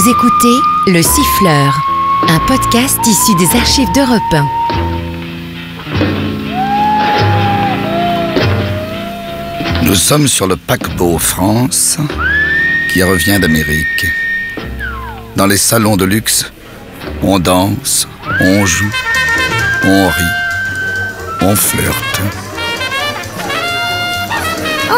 Vous écoutez Le Siffleur, un podcast issu des archives d'Europe 1. Nous sommes sur le paquebot France qui revient d'Amérique. Dans les salons de luxe, on danse, on joue, on rit, on flirte. Oh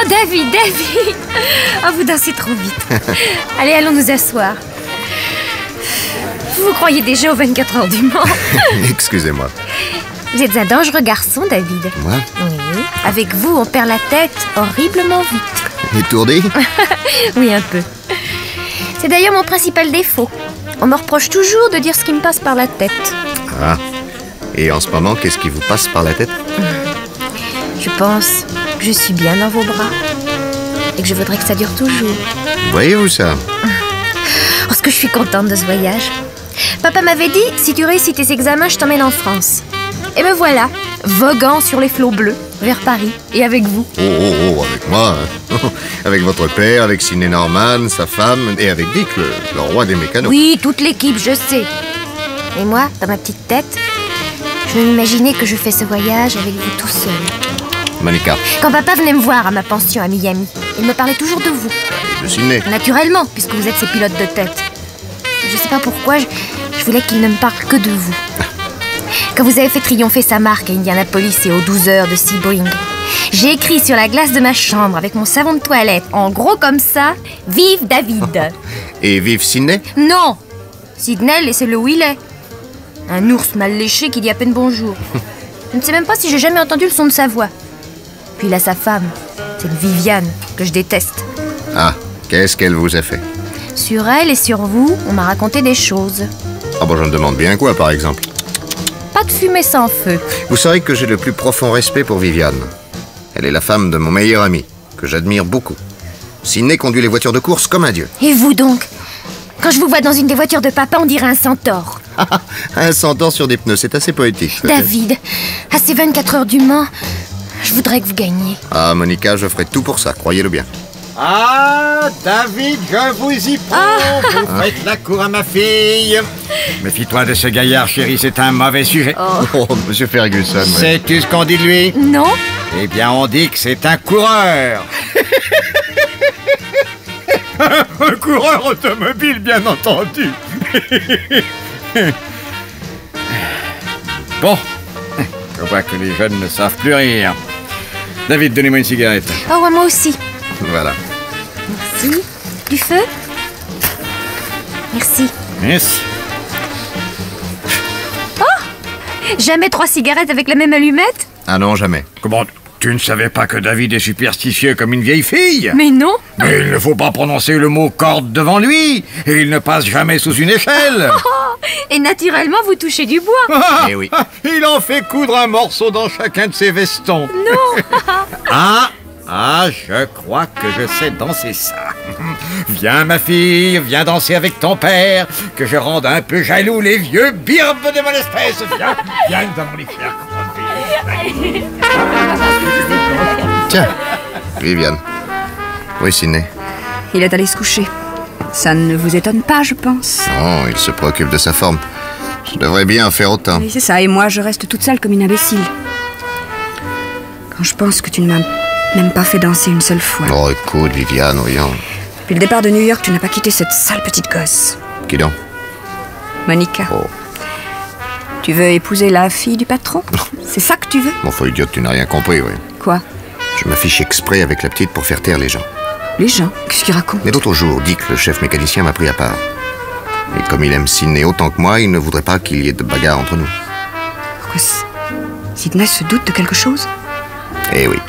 David Oh, vous dansez trop vite. Allez, allons nous asseoir. Vous croyez déjà aux 24 heures du Mans? Excusez-moi. Vous êtes un dangereux garçon, David. Moi? Oui. Avec vous, on perd la tête horriblement vite. Étourdi? Oui, un peu. C'est d'ailleurs mon principal défaut. On me reproche toujours de dire ce qui me passe par la tête. Ah. Et en ce moment, qu'est-ce qui vous passe par la tête? Je pense que je suis bien dans vos bras. Et que je voudrais que ça dure toujours. Voyez-vous ça? Oh, ce que je suis contente de ce voyage. Papa m'avait dit, si tu réussis tes examens, je t'emmène en France. Et me voilà, voguant sur les flots bleus, vers Paris, et avec vous. Oh, avec moi, hein. Avec votre père, avec Sidney Norman, sa femme, et avec Dick, le roi des mécanos. Oui, toute l'équipe, je sais. Et moi, dans ma petite tête, je m'imaginais que je fais ce voyage avec vous tout seul. Monica. Quand papa venait me voir à ma pension à Miami, il me parlait toujours de vous. Et de Sidney. Naturellement, puisque vous êtes ses pilotes de tête. Je sais pas pourquoi, je voulais qu'il ne me parle que de vous. Quand vous avez fait triompher sa marque à Indianapolis et aux 12 heures de Sebring, j'ai écrit sur la glace de ma chambre avec mon savon de toilette, en gros comme ça, « Vive David !» Et vive Sidney? Non! Sidney, laissez-le où il est. Un ours mal léché qui dit à peine bonjour. Je ne sais même pas si j'ai jamais entendu le son de sa voix. Puis il a sa femme, cette Viviane, que je déteste. Ah, qu'est-ce qu'elle vous a fait? Sur elle et sur vous, on m'a raconté des choses. Ah bon, je me demande bien quoi, par exemple. Pas de fumée sans feu. Vous savez que j'ai le plus profond respect pour Viviane. Elle est la femme de mon meilleur ami, que j'admire beaucoup. Sidney conduit les voitures de course comme un dieu. Et vous donc? Quand je vous vois dans une des voitures de papa, on dirait un centaure. Un centaure sur des pneus, c'est assez poétique. David, à ces 24 heures du Mans, je voudrais que vous gagniez. Ah, Monica, je ferai tout pour ça, croyez-le bien. Ah, David, je vous y prends. Vous faites la cour à ma fille. Méfie-toi de ce gaillard, chérie, c'est un mauvais sujet. Oh, monsieur Ferguson. Ouais. Sais-tu ce qu'on dit de lui? Non? Eh bien, on dit que c'est un coureur. Un coureur automobile, bien entendu. Bon, je vois que les jeunes ne savent plus rire. David, donnez-moi une cigarette. Oh, ouais, moi aussi. Voilà. Merci. Du feu? Merci. Merci. Jamais 3 cigarettes avec la même allumette? Ah non, jamais. Comment? Tu ne savais pas que David est superstitieux comme une vieille fille? Mais non. Mais il ne faut pas prononcer le mot corde devant lui, et il ne passe jamais sous une échelle. Et naturellement, vous touchez du bois. Eh oui. Il en fait coudre un morceau dans chacun de ses vestons. Non. Je crois que je sais danser ça. Viens, ma fille, viens danser avec ton père, que je rende un peu jaloux les vieux birbes de mon espèce. Viens, nous allons les faire crever. Tiens, Viviane. Oui, Sidney. Il est allé se coucher. Ça ne vous étonne pas, je pense. Non, il se préoccupe de sa forme. Je devrais bien en faire autant. Oui, c'est ça, et moi, je reste toute seule comme une imbécile. Quand je pense que tu ne m'as même pas fait danser une seule fois. Oh, écoute, Viviane, voyons. Depuis le départ de New York, tu n'as pas quitté cette sale petite gosse. Qui donc? Monica. Oh. Tu veux épouser la fille du patron? C'est ça que tu veux? Bon, faut idiote, tu n'as rien compris, oui. Quoi? Je m'affiche exprès avec la petite pour faire taire les gens. Les gens? Qu'est-ce qu'ils racontent? Mais l'autre jour, Dick, le chef mécanicien, m'a pris à part. Et comme il aime Sidney autant que moi, il ne voudrait pas qu'il y ait de bagarre entre nous. Pourquoi Sidney se doute de quelque chose? Eh oui.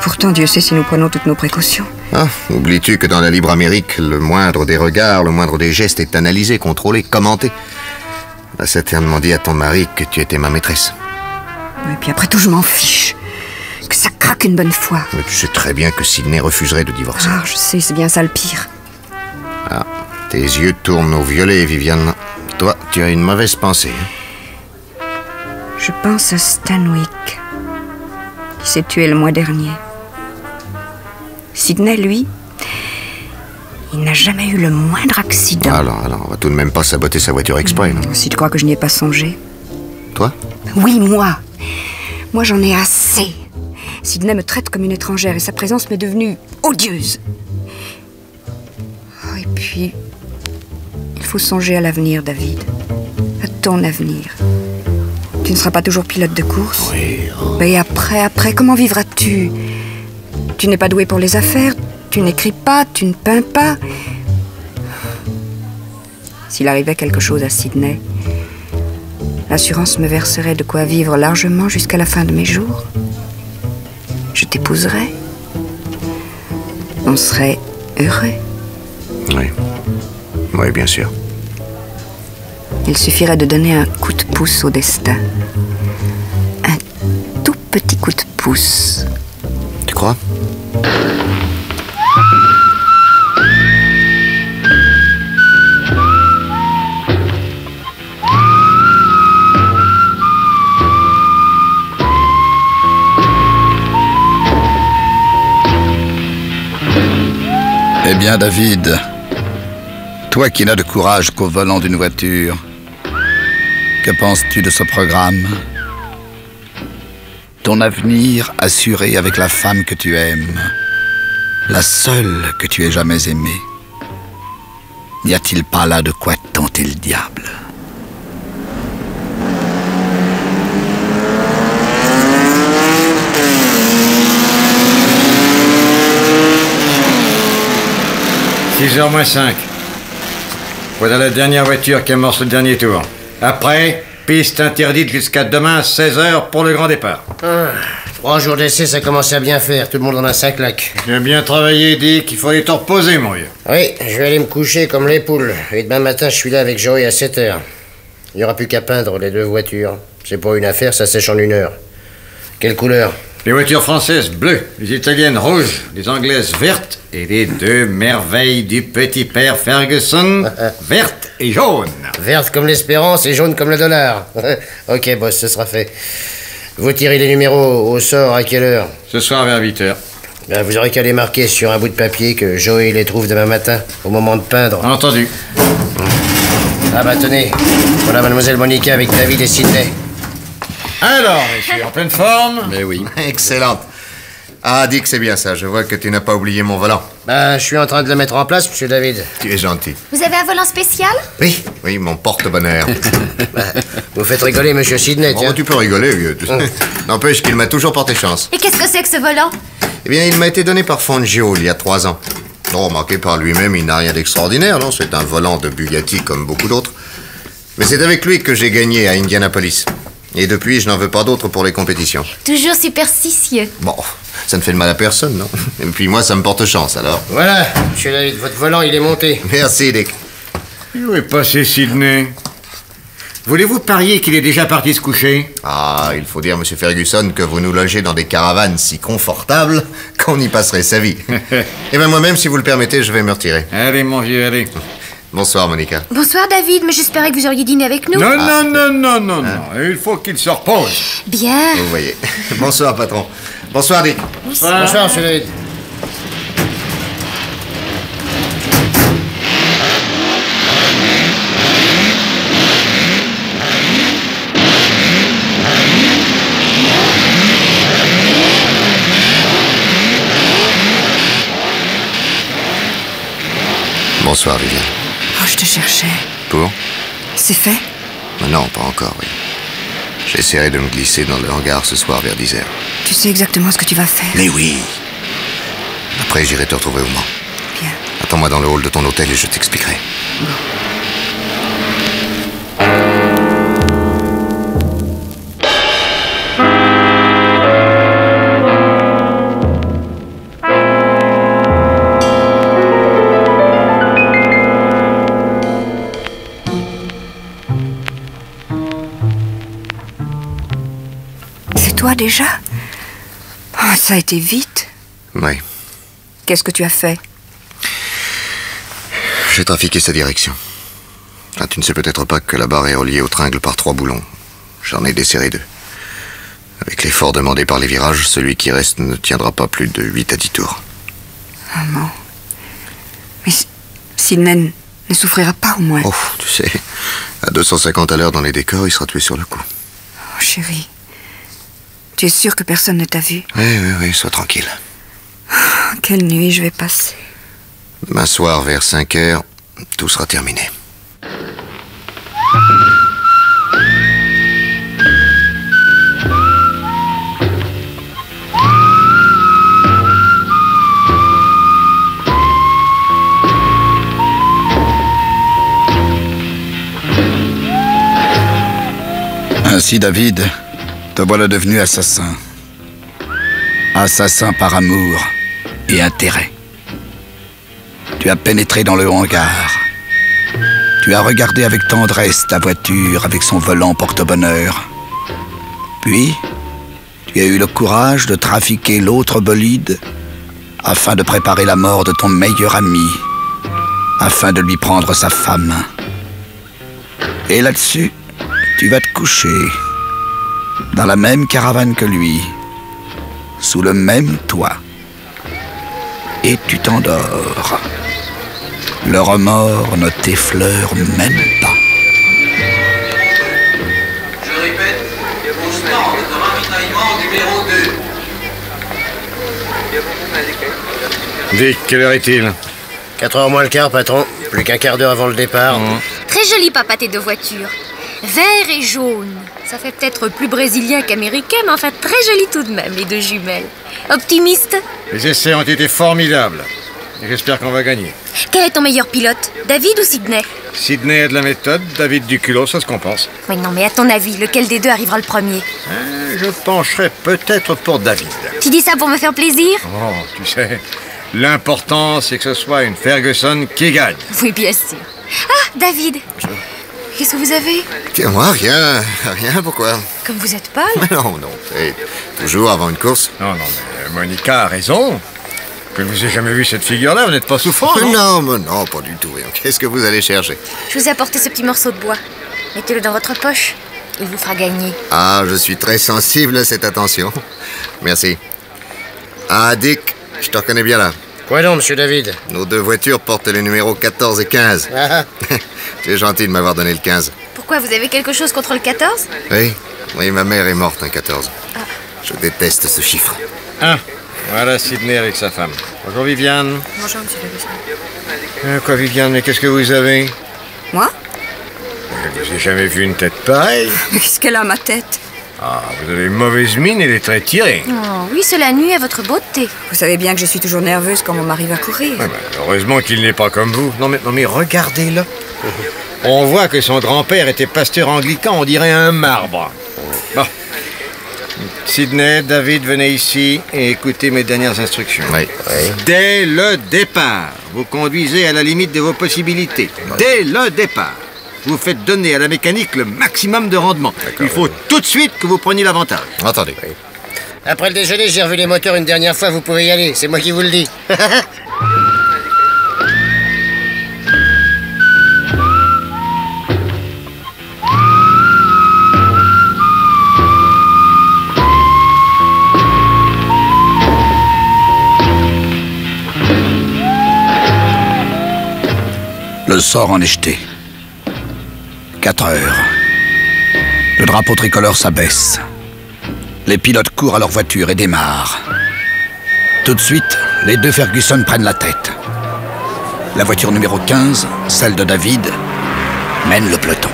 Pourtant, Dieu sait si nous prenons toutes nos précautions. Ah, oublies-tu que dans la libre Amérique, le moindre des regards, le moindre des gestes est analysé, contrôlé, commenté? Elle a certainement dit à ton mari que tu étais ma maîtresse. Et puis après tout, je m'en fiche. Que ça craque une bonne fois. Mais tu sais très bien que Sidney refuserait de divorcer. Ah, je sais, c'est bien ça le pire. Ah, tes yeux tournent au violet, Viviane. Toi, tu as une mauvaise pensée. Je pense à Stanwyck, qui s'est tué le mois dernier. Sidney, lui, Il n'a jamais eu le moindre accident. Alors, on va tout de même pas saboter sa voiture exprès, non? Si tu crois que je n'y ai pas songé. Toi? Oui, moi. Moi, j'en ai assez. Sidney me traite comme une étrangère et sa présence m'est devenue odieuse. Oh, et puis, il faut songer à l'avenir, David. À ton avenir. Tu ne seras pas toujours pilote de course. Oui. Et après, comment vivras-tu? Tu n'es pas doué pour les affaires, tu n'écris pas, tu ne peins pas. S'il arrivait quelque chose à Sidney, l'assurance me verserait de quoi vivre largement jusqu'à la fin de mes jours. Je t'épouserais. On serait heureux. Oui. Oui, bien sûr. Il suffirait de donner un coup de pouce au destin. Un tout petit coup de pouce. Tu crois? Eh bien, David, toi qui n'as de courage qu'au volant d'une voiture, que penses-tu de ce programme? Ton avenir assuré avec la femme que tu aimes, la seule que tu aies jamais aimée. N'y a-t-il pas là de quoi tenter le diable? « 6h moins 5. Voilà la dernière voiture qui amorce le dernier tour. Après, piste interdite jusqu'à demain 16h pour le grand départ. 3 jours d'essai, ça commence à bien faire. Tout le monde en a 5 claques. J'ai bien travaillé, Dick. Il faut aller te reposer, mon vieux. Oui, je vais aller me coucher comme les poules. Et demain matin, je suis là avec Joey à 7h. Il n'y aura plus qu'à peindre les 2 voitures. C'est pas une affaire, ça sèche en 1 heure. Quelle couleur? Les voitures françaises bleues, les italiennes rouges, les anglaises vertes et les 2 merveilles du petit père Ferguson, vertes et jaunes. Verte comme l'espérance et jaune comme le dollar. Ok, boss, ce sera fait. Vous tirez les numéros au sort à quelle heure? Ce soir vers 8h. Ben, vous aurez qu'à les marquer sur un bout de papier que Joey les trouve demain matin, au moment de peindre. Entendu. Ah bah tenez, voilà mademoiselle Monica avec David et Sidney. Alors, messieurs, en pleine forme? Mais oui. Excellente. Ah, Dick, c'est bien ça. Je vois que tu n'as pas oublié mon volant. Ben, je suis en train de le mettre en place, monsieur David. Tu es gentil. Vous avez un volant spécial? Oui, oui, mon porte-bonheur. Vous faites rigoler monsieur Sidney, tiens. Oh, tu peux rigoler, vieux. N'empêche qu'il m'a toujours porté chance. Et qu'est-ce que c'est que ce volant? Eh bien, il m'a été donné par Fangio il y a 3 ans. Non, remarquez par lui-même, il n'a rien d'extraordinaire, non? C'est un volant de Bugatti comme beaucoup d'autres. Mais c'est avec lui que j'ai gagné à Indianapolis. Et depuis, je n'en veux pas d'autre pour les compétitions. Toujours superstitieux. Bon, ça ne fait de mal à personne, non? Et puis moi, ça me porte chance, alors. Voilà, monsieur David, votre volant, il est monté. Merci, Dick. Où est passé Sidney? Voulez-vous parier qu'il est déjà parti se coucher? Ah, il faut dire, monsieur Ferguson, que vous nous logez dans des caravanes si confortables qu'on y passerait sa vie. Et bien moi-même, si vous le permettez, je vais me retirer. Allez, mon vieux, allez. Bonsoir, Monica. Bonsoir, David, mais j'espérais que vous auriez dîné avec nous. Non. Il faut qu'il se repose. Bien. Vous voyez. Bonsoir, patron. Bonsoir, Dick. Bonsoir, monsieur David. Bonsoir, Viviane. Oh, je te cherchais. Pour? C'est fait? Non, pas encore, oui. J'essaierai de me glisser dans le hangar ce soir vers 10h. Tu sais exactement ce que tu vas faire. Mais oui. Après, j'irai te retrouver au Mans. Bien. Attends-moi dans le hall de ton hôtel et je t'expliquerai. C'est toi déjà? Oh, ça a été vite. Oui. Qu'est-ce que tu as fait? J'ai trafiqué sa direction. Ah, tu ne sais peut-être pas que la barre est reliée au tringle par 3 boulons. J'en ai desserré 2. Avec l'effort demandé par les virages, celui qui reste ne tiendra pas plus de 8 à 10 tours. Maman. Mais Sidney ne souffrira pas au moins. Oh, tu sais, à 250 à l'heure dans les décors, il sera tué sur le coup. Oh, chérie, tu es sûre que personne ne t'a vu? Oui, sois tranquille. Quelle nuit je vais passer. Demain soir, vers 5 heures, tout sera terminé. Ainsi, David, te voilà devenu assassin. Assassin par amour et intérêt. Tu as pénétré dans le hangar. Tu as regardé avec tendresse ta voiture avec son volant porte-bonheur. Puis, tu as eu le courage de trafiquer l'autre bolide afin de préparer la mort de ton meilleur ami, afin de lui prendre sa femme. Et là-dessus, tu vas te coucher dans la même caravane que lui, sous le même toit. Et tu t'endors. Le remords ne t'effleure même pas. Je répète, au stand de ravitaillement numéro 2. Dick, quelle heure est-il? 4h moins le quart, patron. Plus qu'un quart d'heure avant le départ. Très joli papaté de voiture. Vert et jaune. Ça fait peut-être plus brésilien qu'américain, mais enfin très joli tout de même, les deux jumelles. Optimiste? Les essais ont été formidables. Et j'espère qu'on va gagner. Quel est ton meilleur pilote, David ou Sidney? Sidney a de la méthode, David du culot, ça se compense. Oui, non, mais à ton avis, lequel des deux arrivera le premier? Je pencherais peut-être pour David. Tu dis ça pour me faire plaisir? Oh, tu sais, l'important c'est que ce soit une Ferguson qui gagne. Oui, bien sûr. Ah, David! Qu'est-ce que vous avez? Tiens, moi, rien, pourquoi? Comme vous êtes pâle? Mais non, c'est toujours avant une course. Non, mais Monica a raison. Que je vous ai jamais vu cette figure-là, vous n'êtes pas souffrant, non? Non, pas du tout. Qu'est-ce que vous allez chercher? Je vous ai apporté ce petit morceau de bois. Mettez-le dans votre poche. Il vous fera gagner. Ah, je suis très sensible à cette attention. Merci. Ah, Dick, je te reconnais bien là. Quoi donc, monsieur David? Nos deux voitures portent les numéros 14 et 15. Ah. Tu es gentil de m'avoir donné le 15. Pourquoi, vous avez quelque chose contre le 14? Oui, ma mère est morte, un 14. Je déteste ce chiffre. Ah, voilà Sidney avec sa femme. Bonjour Viviane. Bonjour, monsieur Ferguson. Quoi Viviane, mais qu'est-ce que vous avez? Moi? Je vous ai jamais vu une tête pareille. Qu'est-ce qu'elle a, ma tête? Ah, vous avez une mauvaise mine et les traits tirés. Oh, oui, cela nuit à votre beauté. Vous savez bien que je suis toujours nerveuse quand mon mari va courir. Ouais, heureusement qu'il n'est pas comme vous. Non mais regardez-le. On voit que son grand-père était pasteur anglican, on dirait un marbre. Bon. Sidney, David, venez ici et écoutez mes dernières instructions. Oui. Dès le départ, vous conduisez à la limite de vos possibilités. Dès le départ, vous faites donner à la mécanique le maximum de rendement. Il faut tout de suite que vous preniez l'avantage. Attendez. Après le déjeuner, j'ai revu les moteurs une dernière fois, vous pouvez y aller. C'est moi qui vous le dis. Le sort en est jeté. 4 heures. Le drapeau tricolore s'abaisse. Les pilotes courent à leur voiture et démarrent. Tout de suite, les deux Ferguson prennent la tête. La voiture numéro 15, celle de David, mène le peloton.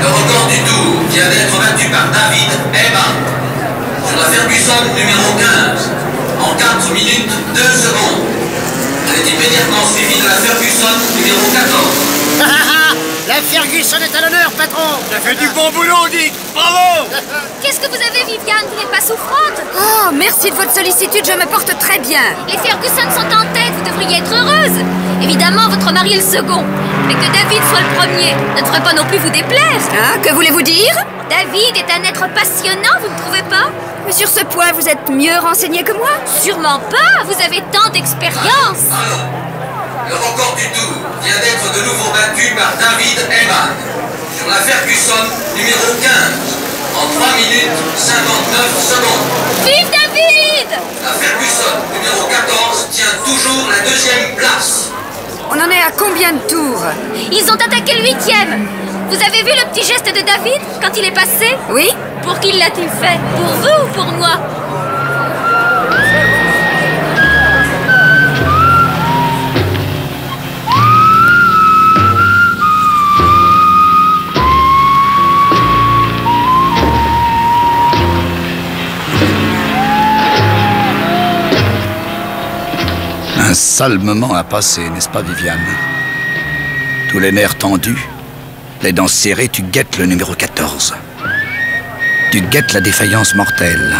Le record du tour vient d'être battu par David Heyman sur la Ferguson numéro 15 en 4 minutes 2 secondes. Elle est immédiatement suivie de la Ferguson numéro 14. La Ferguson est à l'honneur, patron. Ça fait du bon boulot, Dick. Bravo. Qu'est-ce que vous avez, Viviane? Vous n'êtes pas souffrante? Oh, merci de votre sollicitude, je me porte très bien. Les Ferguson sont en tête, vous devriez être heureuse. Évidemment, votre mari est le second. Mais que David soit le premier ne devrait pas non plus vous déplaire. Hein, que voulez-vous dire? David est un être passionnant, vous ne trouvez pas? Mais sur ce point, vous êtes mieux renseigné que moi? Sûrement pas, vous avez tant d'expérience. Le record du tour vient d'être de nouveau battu par David Heyman sur la Ferguson numéro 15 en 3 minutes 59 secondes. Vive David! La Ferguson numéro 14 tient toujours la 2e place. On en est à combien de tours? Ils ont attaqué le 8e. Vous avez vu le petit geste de David quand il est passé? Oui? Pour qui l'a-t-il fait? Pour vous ou pour moi? Un sale moment à passer, n'est-ce pas, Viviane? Tous les nerfs tendus, les dents serrées, tu guettes le numéro 14. Tu guettes la défaillance mortelle.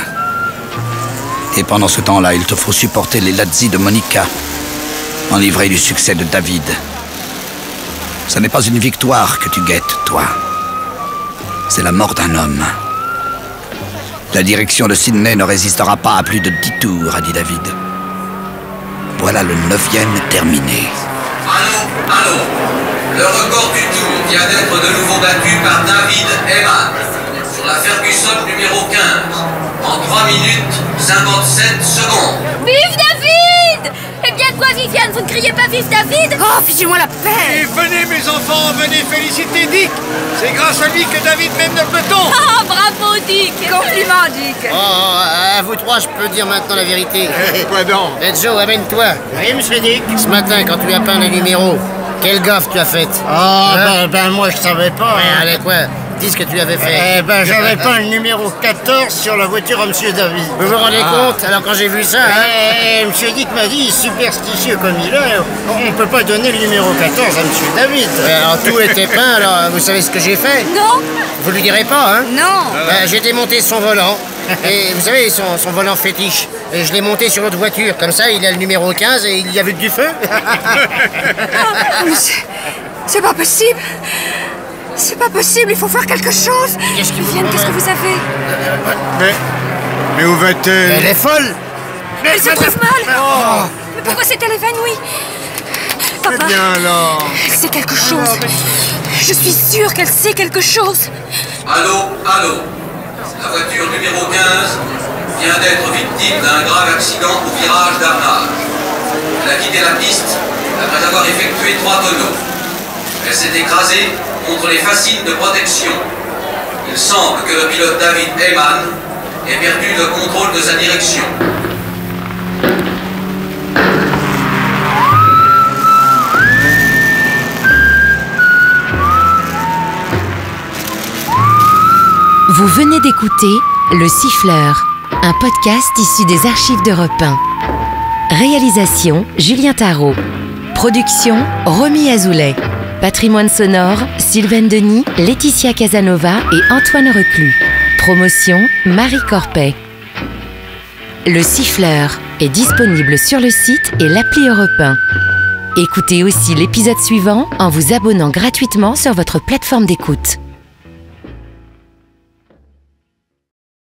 Et pendant ce temps-là, il te faut supporter les lazzi de Monica, enivrée du succès de David. Ce n'est pas une victoire que tu guettes, toi. C'est la mort d'un homme. La direction de Sydney ne résistera pas à plus de 10 tours, a dit David. Voilà le 9e terminé. Allô. Le record du tour vient d'être de nouveau battu par David Eman sur la Ferguson numéro 15 en 3 minutes 57 secondes. Vive David! Eh bien quoi, Viviane, vous ne criez pas vive David? Oh, fichez-moi la paix! Et venez mes enfants, venez féliciter Dick. C'est grâce à lui que David mène le peloton. Ah, bravo Dick! Compliment, Dick! Oh, à vous trois, je peux dire maintenant la vérité. Quoi donc? Et Joe, amène-toi. Oui, monsieur Dick. Ce matin, quand tu lui as peint les numéros, quelle gaffe tu as faite? Ben moi je savais pas. Ouais, allez, quoi? Dis ce que tu avais fait. J'avais pas le numéro 14 sur la voiture à monsieur David. Vous vous rendez compte? Alors quand j'ai vu ça, Monsieur Dick m'a dit, superstitieux comme il est, on peut pas donner le numéro 14 à monsieur David. alors tout était peint, alors vous savez ce que j'ai fait? Non! Vous lui direz pas, hein? Non! J'ai démonté son volant. Et vous savez, son volant fétiche. Et je l'ai monté sur l'autre voiture. Comme ça, il a le numéro 15 et il y a vu du feu. Mais c'est pas possible! C'est pas possible, il faut faire quelque chose! Viviane, qu'est-ce que vous avez? Mais où va-t-elle? Elle est folle! Elle se trouve mal! Mais pourquoi s'est-elle évanouie? Papa, Bien alors. elle sait quelque chose. Je suis sûre qu'elle sait quelque chose. Allô. La voiture numéro 15 vient d'être victime d'un grave accident au virage d'Arnage. Elle a quitté la piste après avoir effectué 3 tonneaux. Elle s'est écrasée contre les fascines de protection. Il semble que le pilote David Eman ait perdu le contrôle de sa direction. Vous venez d'écouter Le Siffleur, un podcast issu des archives d'Europe 1. Réalisation Julien Tarot. Production Romy Azoulay. Patrimoine sonore Sylvaine Denis, Laetitia Casanova et Antoine Reclus. Promotion Marie Corpet. Le Siffleur est disponible sur le site et l'appli Europe 1. Écoutez aussi l'épisode suivant en vous abonnant gratuitement sur votre plateforme d'écoute.